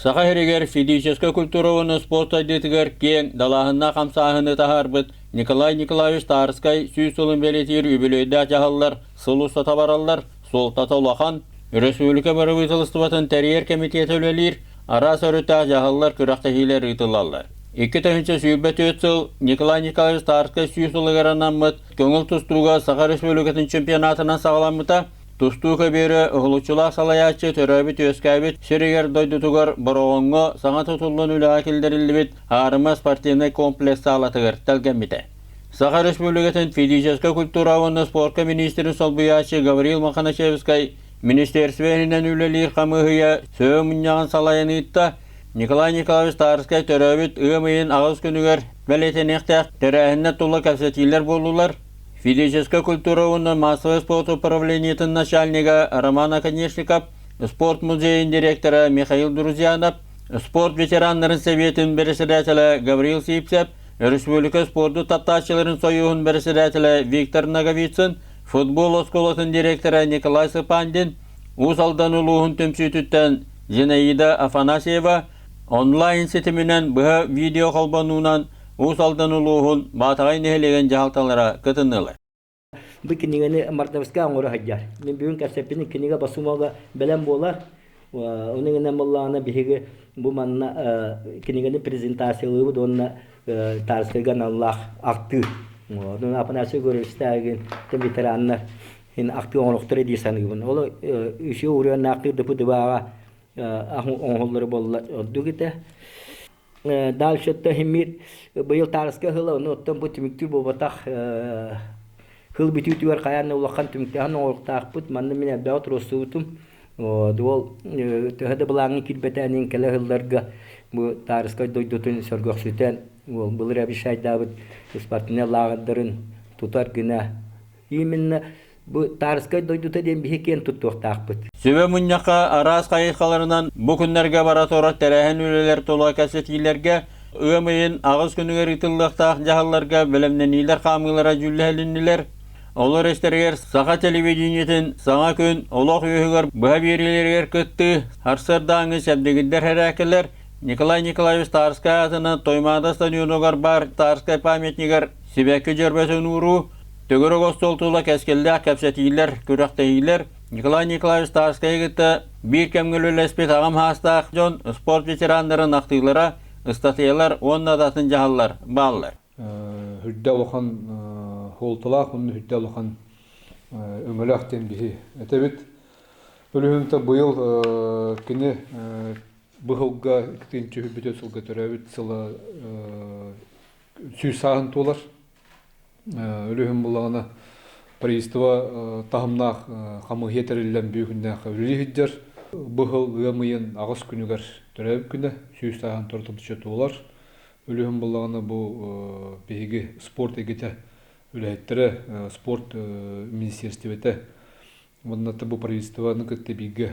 Саха херегер физическая культура спорт айдетигер кен далахынна камсахыны тахарбыт Николай Николаевич Тарскай сүйсулын белетир үбілөйді жахаллар, сылу сатабараллар, сол татаулахан, Республика барыбытылыстыбатын тәрьер комитеті өлелер, ара сөріта жахаллар күрақтахилер ұйтылалар. 2-тәхінші сүйбет өтсіл Николай Николаевич Тарскай сүйсулыгаранаммыт, көңіл тұстуға Саха Республикатын чемпионатынан сағаламыта, Тустуға бері ұғылучылақ салаячы төрәбіт өскәбіт шерегер дойдутугар бұрауынғы саңа тұтылын үлі акелдерілі арыма спортивный комплекс сағалатығыр тәлгенбіті. Саха Республикатын физическа культуравыны спортка министрі Солбуячы Гавриил Маханашевскай министерственінен үлелер қамығыя сөй мұняған салайыны итта Николай Николаевич Тарскай төрәбіт ұғымайын ағыз күнігер бәлетен еқтәқ төрәхінне тұлы кәпсетилер болулар. Физическая культура массовый спорт управлениетын начальника Роман Оконечников, спорт музейин директора Михаил Друзьянов, спорт ветеранларын советин председателя Гавриил Сипсеп, республика спорту тапташчыларын союғын председателя Виктор Наговицын, футбол осколатын директора Николай Сыпандин, Усалдан улуғын төмсүйтіттен Зинаида Афанасьева, онлайн сетімінен бұға видео қалбануынан Усалдан улуғын батағай нехелеген жағалталара кытынылар. Бұл кенегені Мартавска оңыры хаджар. Мен бүгін кәсеппені кенеге басумаға бәлем болар. Оның енем болағына бігігі бұл манна кенегені презентациялығы бұд, онына тарскайған Аллах ақты. Оның апанасы көрістәген ветеранлар ақты оңырықтыры дейсаны күбін. Ол үші ұрыған ақырды бұды баға оңғылары болар. Дүгіті Дальше-то химир был тарска хыла, но там будет миктюр бобатах хыл битютюр каяны улахан тумтян ортақ бут манны мен абдат росутум. Дол тәһәдә булаңы килбәтәнең кәлә хылларга бу тарска дойдутын сөргөх сүтән ул булыр абишай Давид спортны лагындырын тутар гына. Именно bu tarskay doyduta den bihiken tutturdaq bit. Сөбе мұнняқа арас қайыққаларынан бұ күнлерге бараторат тәрәхін өлелер тола кәсетилерге, өмейін ағыз күнігер итылықтақ жағаларға білімненилер қамылара жүлі Олар эстергер Саха телевидениетін саңа күн олақ үйігер бұға берілергер күтті арсырдаңы сәбдегілдер әрәкілер Николай Николаевич Тарскай атына тоймада стадионығар бар Тарскай памятнигер себәкі жербәсін ұру Төгірі қостолтула кәскелді кәпсетейлер, күрақтейлер, Николай Николаевич Тарскайгіті бір кәмгіл өлеспет ағам хастақ жон спорт ветерандарын ақтығылара, ұстатыялар, оның адатын жағалар, бағылар. Хүдді олған холтылақ, оның хүдді олған өңілақ дембігі әтәбет. Өлігімді бұйыл кені бұғылға үктен хүббет өсілгі түрәбет сылы сүй сағын толар. Өлігім бұлағына приистыва тағымнақ қамыл етерілілен бүйгінден өлігіддер. Бұғыл ғымайын ағыз күнігер түрәбіп күні, сүйіс тағын тұртылдышы туылар. Өлігім бұлағына бұл бейгі спорт егеті өлігеттері спорт министерстветі. Мұннаты бұл приистываны күтті бейгі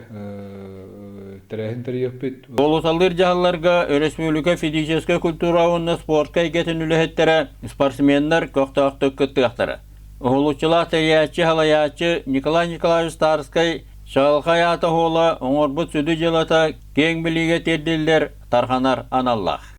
тәрәхін тәрейіп бет. Олысалыр жағаларға республика физическа культуравыны спортқа егетін өлігеттері спортсменлер көқтіғақты күттіғақтары. Ұғылучылақ тәриячы халаячы Николай Николаевич Тарскай шағылқай аты қолы оңырбыт сүді жылата кең біліге терділдер тарханар аналлах.